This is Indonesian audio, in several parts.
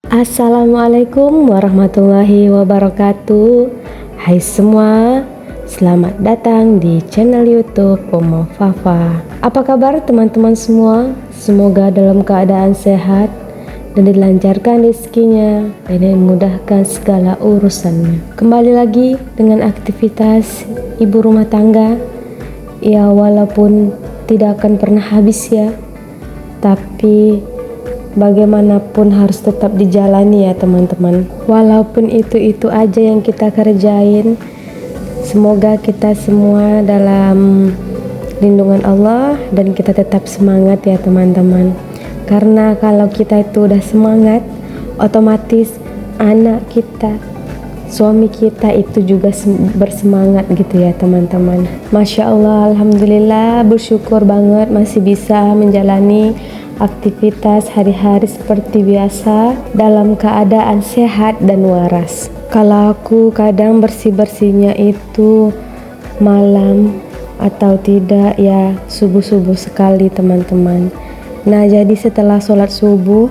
Assalamualaikum warahmatullahi wabarakatuh. Hai semua, selamat datang di channel YouTube Omo Fafa. Apa kabar teman-teman semua? Semoga dalam keadaan sehat dan dilancarkan rezekinya dan dimudahkan segala urusannya. Kembali lagi dengan aktivitas ibu rumah tangga. Ya, walaupun tidak akan pernah habis ya, tapi bagaimanapun harus tetap dijalani ya teman-teman. Walaupun itu aja yang kita kerjain, semoga kita semua dalam lindungan Allah dan kita tetap semangat ya teman-teman. Karena kalau kita itu udah semangat, otomatis anak kita, suami kita itu juga bersemangat gitu ya teman-teman. Masya Allah, alhamdulillah, bersyukur banget masih bisa menjalani aktivitas hari-hari seperti biasa dalam keadaan sehat dan waras. Kalau aku kadang bersih-bersihnya itu malam atau tidak ya subuh-subuh sekali teman-teman. Nah, jadi setelah sholat subuh,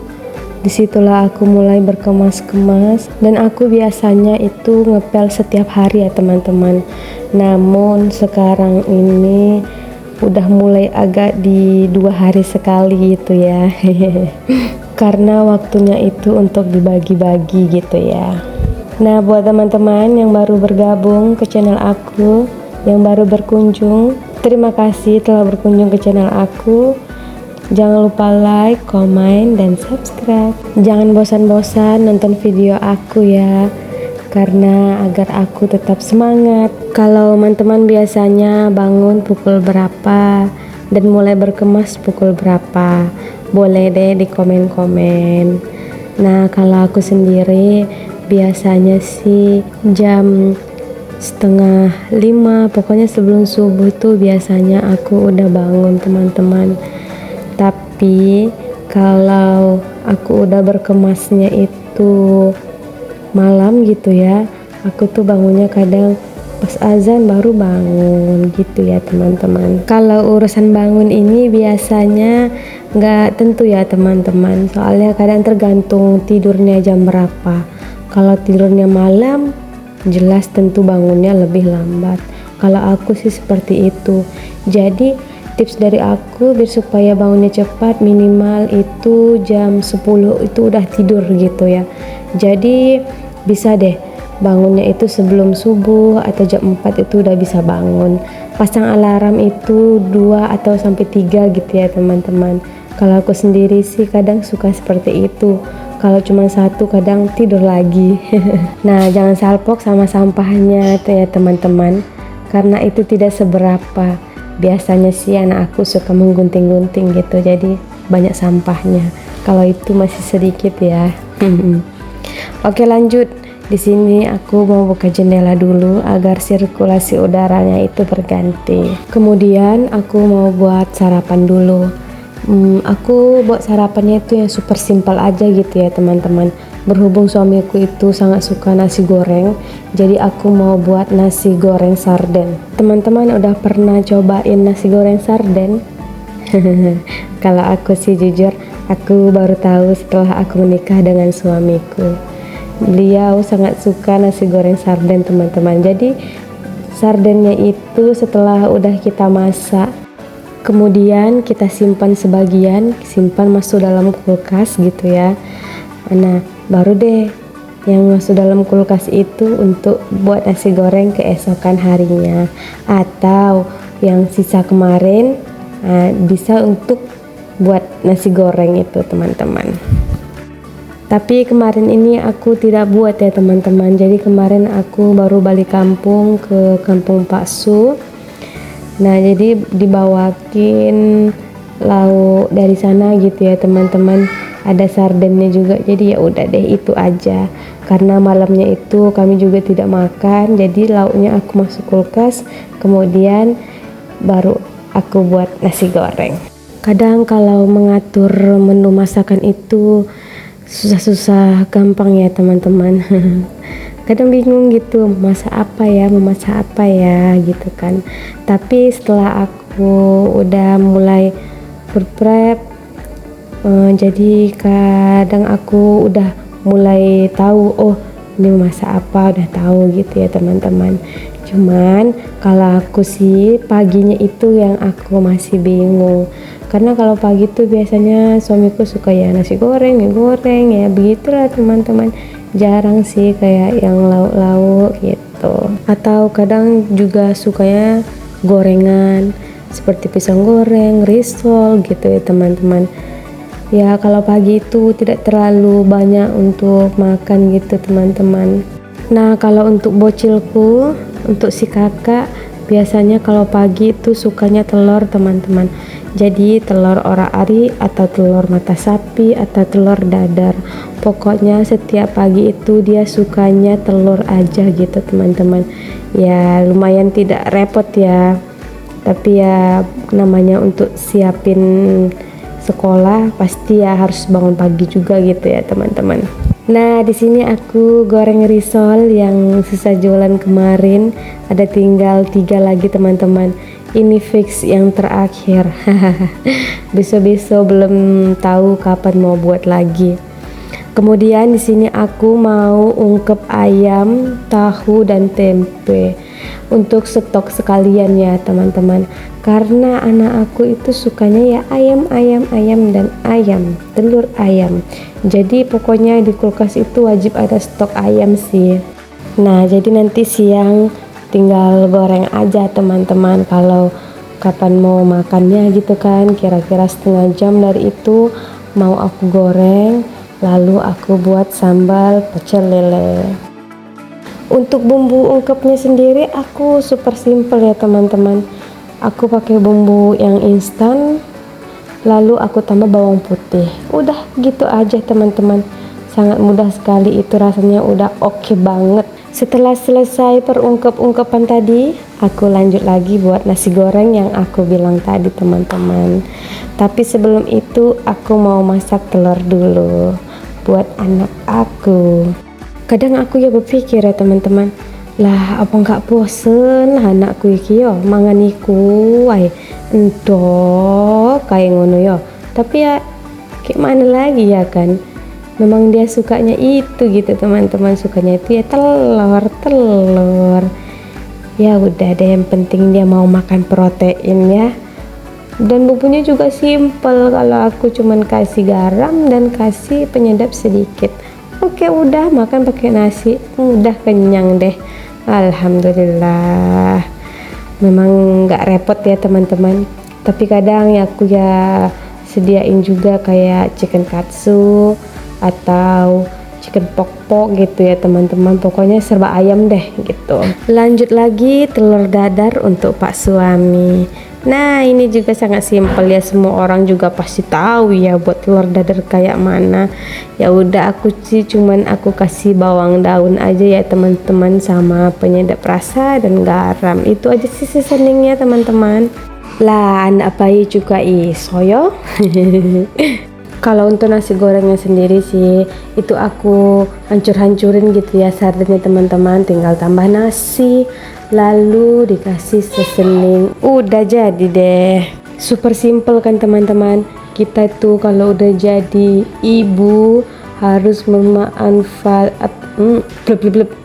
disitulah aku mulai berkemas-kemas, dan aku biasanya itu ngepel setiap hari ya teman-teman. Namun sekarang ini udah mulai agak di 2 hari sekali gitu ya. Karena waktunya itu untuk dibagi-bagi gitu ya. Nah, buat teman-teman yang baru bergabung ke channel aku, yang baru berkunjung, terima kasih telah berkunjung ke channel aku. Jangan lupa like, komen, dan subscribe. Jangan bosan-bosan nonton video aku ya, karena agar aku tetap semangat. Kalau teman-teman biasanya bangun pukul berapa dan mulai berkemas pukul berapa, boleh deh di komen-komen. Nah, kalau aku sendiri biasanya sih jam 4:30, pokoknya sebelum subuh itu biasanya aku udah bangun teman-teman. Tapi kalau aku udah berkemasnya itu malam gitu ya, aku tuh bangunnya kadang pas azan baru bangun gitu ya teman-teman. Kalau urusan bangun ini biasanya nggak tentu ya teman-teman, soalnya kadang tergantung tidurnya jam berapa. Kalau tidurnya malam, jelas tentu bangunnya lebih lambat. Kalau aku sih seperti itu. Jadi tips dari aku biar supaya bangunnya cepat, minimal itu jam 10 itu udah tidur gitu ya. Jadi bisa deh bangunnya itu sebelum subuh atau jam 4 itu udah bisa bangun. Pasang alarm itu 2 atau sampai 3 gitu ya teman-teman. Kalau aku sendiri sih kadang suka seperti itu. Kalau cuma satu kadang tidur lagi. Nah, jangan salpok sama sampahnya tuh ya teman-teman, karena itu tidak seberapa. Biasanya sih anak aku suka menggunting-gunting gitu, jadi banyak sampahnya. Kalau itu masih sedikit ya. Oke, lanjut. Di sini aku mau buka jendela dulu agar sirkulasi udaranya itu berganti. Kemudian aku mau buat sarapan dulu. Aku buat sarapannya itu yang super simpel aja gitu ya teman-teman. Berhubung suamiku itu sangat suka nasi goreng, jadi aku mau buat nasi goreng sarden. Teman-teman udah pernah cobain nasi goreng sarden? Kalau aku sih jujur, aku baru tahu setelah aku menikah dengan suamiku. Beliau sangat suka nasi goreng sarden teman-teman. Jadi sardennya itu setelah udah kita masak, kemudian kita simpan sebagian, simpan masuk dalam kulkas gitu ya. Nah, baru deh yang masuk dalam kulkas itu untuk buat nasi goreng keesokan harinya, atau yang sisa kemarin bisa untuk buat nasi goreng itu teman-teman. Tapi kemarin ini aku tidak buat ya teman-teman. Jadi kemarin aku baru balik kampung ke kampung Pak Su. Nah, jadi dibawakin lauk dari sana gitu ya teman-teman. Ada sardennya juga, jadi ya udah deh itu aja. Karena malamnya itu kami juga tidak makan, jadi lauknya aku masuk kulkas, kemudian baru aku buat nasi goreng. Kadang kalau mengatur menu masakan itu susah-susah gampang ya teman-teman. Kadang bingung gitu, memasak apa ya gitu kan. Tapi setelah aku udah mulai food prep, jadi kadang aku udah mulai tahu, oh ini masak apa, udah tahu gitu ya teman-teman. Cuman kalau aku sih paginya itu yang aku masih bingung, karena kalau pagi tuh biasanya suamiku suka ya nasi goreng, mie goreng, ya begitulah teman-teman. Jarang sih kayak yang lauk-lauk gitu, atau kadang juga sukanya gorengan seperti pisang goreng, risol gitu ya teman-teman. Ya kalau pagi itu tidak terlalu banyak untuk makan gitu teman-teman. Nah kalau untuk bocilku, untuk si kakak, biasanya kalau pagi itu sukanya telur teman-teman. Jadi telur ora-ari atau telur mata sapi atau telur dadar. Pokoknya setiap pagi itu dia sukanya telur aja gitu teman-teman. Ya lumayan tidak repot ya. Tapi ya namanya untuk siapin sekolah pasti ya harus bangun pagi juga gitu ya teman-teman. Nah di sini aku goreng risol yang sisa jualan kemarin, ada tinggal 3 lagi teman-teman. Ini fix yang terakhir. Besok-besok belum tahu kapan mau buat lagi. Kemudian di sini aku mau ungkep ayam, tahu dan tempe untuk stok sekalian ya teman-teman. Karena anak aku itu sukanya ya ayam dan ayam, telur ayam. Jadi pokoknya di kulkas itu wajib ada stok ayam sih. Nah jadi nanti siang tinggal goreng aja teman-teman, kalau kapan mau makannya gitu kan. Kira-kira setengah jam dari itu mau aku goreng, lalu aku buat sambal pecel lele. Untuk bumbu ungkepnya sendiri aku super simple ya teman-teman. Aku pakai bumbu yang instan, lalu aku tambah bawang putih. Udah gitu aja teman-teman. Sangat mudah sekali, itu rasanya udah oke banget. Setelah selesai perungkep-ungkepan tadi, aku lanjut lagi buat nasi goreng yang aku bilang tadi teman-teman. Tapi sebelum itu aku mau masak telur dulu buat anak aku. Kadang aku ya berpikir ya teman-teman, lah apa nggak bosen lah anakku iki yo mangan iku wae ento kayak ngono yo. Tapi ya kayak mana lagi ya kan, memang dia sukanya itu gitu teman-teman, sukanya itu ya telur. Ya udah deh, yang penting dia mau makan protein ya. Dan bumbunya juga simple, kalau aku cuman kasih garam dan kasih penyedap sedikit. Oke udah makan pakai nasi, udah kenyang deh. Alhamdulillah. Memang nggak repot ya teman-teman. Tapi kadang ya aku ya sediain juga kayak chicken katsu atau chicken pok-pok gitu ya teman-teman. Pokoknya serba ayam deh gitu. Lanjut lagi telur dadar untuk Pak suami. Nah ini juga sangat simpel ya, semua orang juga pasti tahu ya buat telur dadar kayak mana. Ya udah aku sih cuman aku kasih bawang daun aja ya teman-teman, sama penyedap rasa dan garam. Itu aja sih seasoningnya teman-teman. Lah anak bayi juga isoyo. Kalau untuk nasi gorengnya sendiri sih itu aku hancur-hancurin gitu ya sardennya teman-teman, tinggal tambah nasi lalu dikasih seasoning, udah jadi deh. Super simple kan teman-teman. Kita tuh kalau udah jadi ibu harus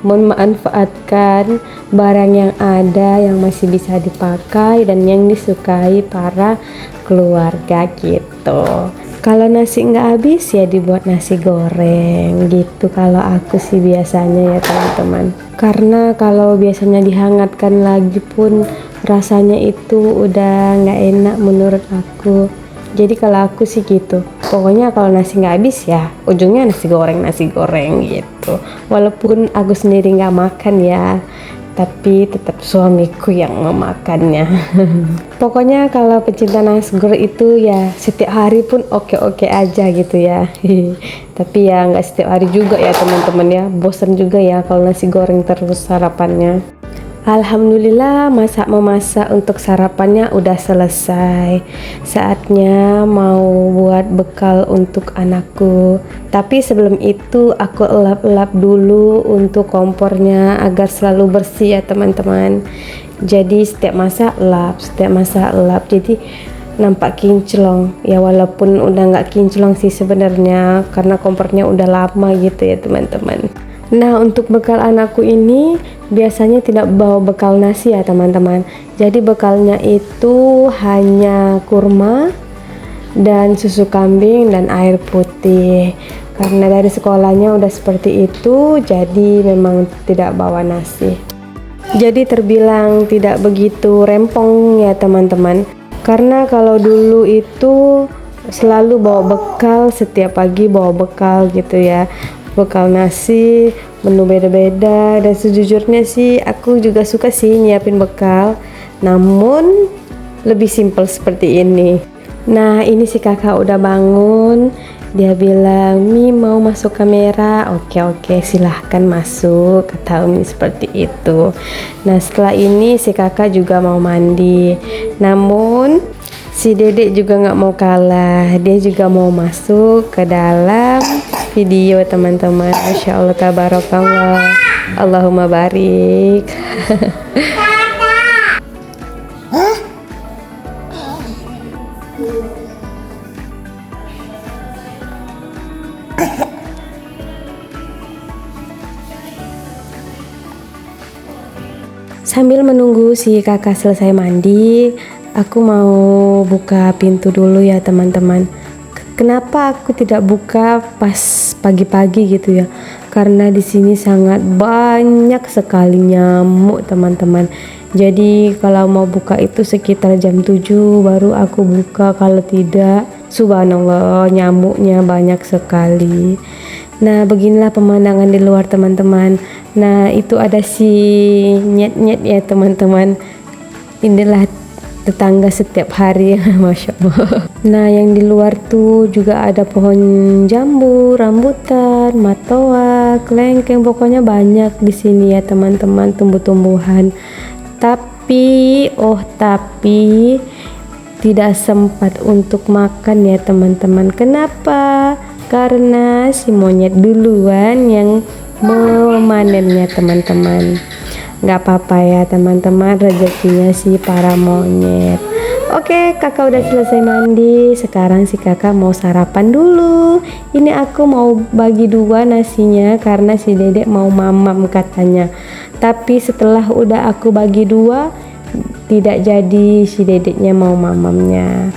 memanfaatkan barang yang ada yang masih bisa dipakai dan yang disukai para keluarga gitu. Kalau nasi nggak habis ya dibuat nasi goreng gitu kalau aku sih biasanya ya teman-teman. Karena kalau biasanya dihangatkan lagi pun rasanya itu udah nggak enak menurut aku. Jadi kalau aku sih gitu, pokoknya kalau nasi nggak habis ya ujungnya nasi goreng gitu. Walaupun aku sendiri nggak makan ya, tapi tetap suamiku yang memakannya. Pokoknya kalau pecinta nasi goreng itu ya setiap hari pun oke-oke aja gitu ya. Tapi ya nggak setiap hari juga ya teman-teman ya, bosan juga ya kalau nasi goreng terus sarapannya. Alhamdulillah memasak untuk sarapannya udah selesai. Saatnya mau buat bekal untuk anakku. Tapi sebelum itu aku elap-elap dulu untuk kompornya agar selalu bersih ya teman-teman. Jadi setiap masak elap. Jadi nampak kinclong ya, walaupun udah nggak kinclong sih sebenarnya karena kompornya udah lama gitu ya teman-teman. Nah, untuk bekal anakku ini biasanya tidak bawa bekal nasi ya teman-teman. Jadi bekalnya itu hanya kurma dan susu kambing dan air putih. Karena dari sekolahnya udah seperti itu, jadi memang tidak bawa nasi. Jadi terbilang tidak begitu rempong ya teman-teman. Karena kalau dulu itu selalu bawa bekal, setiap pagi bawa bekal gitu ya, bekal nasi, menu beda-beda. Dan sejujurnya sih aku juga suka sih nyiapin bekal, namun lebih simpel seperti ini. Nah, ini si kakak udah bangun. Dia bilang, "Mi mau masuk kamera?" Oke, silahkan masuk, kata Umi seperti itu. Nah, setelah ini si kakak juga mau mandi. Namun si dedek juga nggak mau kalah, dia juga mau masuk ke dalam video teman-teman. Masya Allah, tabarakallah, Allahumma barik. Sambil menunggu si kakak selesai mandi, aku mau buka pintu dulu ya teman-teman. Kenapa aku tidak buka pas pagi-pagi gitu ya? Karena di sini sangat banyak sekali nyamuk teman-teman. Jadi kalau mau buka itu sekitar jam 7 baru aku buka, kalau tidak subhanallah nyamuknya banyak sekali. Nah, beginilah pemandangan di luar teman-teman. Nah, itu ada si nyet-nyet ya teman-teman. Inilah tetangga setiap hari. Masya Allah. Nah, yang di luar tuh juga ada pohon jambu, rambutan, matoa, kelengkeng, pokoknya banyak di sini ya teman-teman, tumbuh-tumbuhan. Tapi tidak sempat untuk makan ya teman-teman. Kenapa? Karena si monyet duluan yang memanennya teman-teman. Nggak apa-apa ya teman-teman, rezekinya si para monyet. Oke, kakak udah selesai mandi. Sekarang si kakak mau sarapan dulu. Ini aku mau bagi dua nasinya karena si dedek mau mamam katanya. Tapi setelah udah aku bagi dua, tidak jadi, si dedeknya mau mamamnya.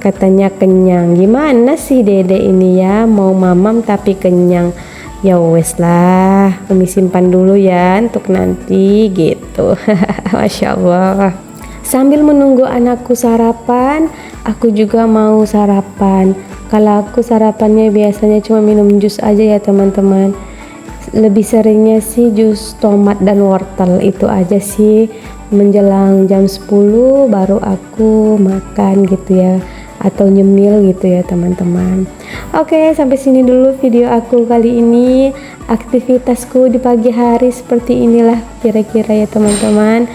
Katanya kenyang. Gimana sih dede ini ya, mau mamam tapi kenyang. Ya wes lah, Umi simpan dulu ya untuk nanti gitu. Masya Allah. Sambil menunggu anakku sarapan, aku juga mau sarapan. Kalau aku sarapannya biasanya cuma minum jus aja ya teman-teman. Lebih seringnya sih jus tomat dan wortel, itu aja sih. Menjelang jam 10 baru aku makan gitu ya, atau nyemil gitu ya teman-teman. Oke, sampai sini dulu video aku kali ini. Aktivitasku di pagi hari seperti inilah kira-kira ya teman-teman.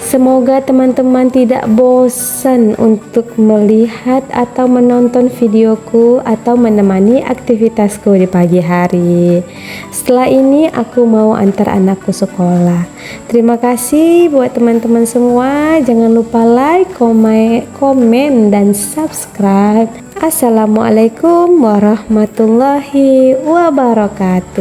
Semoga teman-teman tidak bosan untuk melihat atau menonton videoku atau menemani aktivitasku di pagi hari. Setelah ini aku mau antar anakku sekolah. Terima kasih buat teman-teman semua. Jangan lupa like, komen, dan subscribe. Assalamualaikum warahmatullahi wabarakatuh.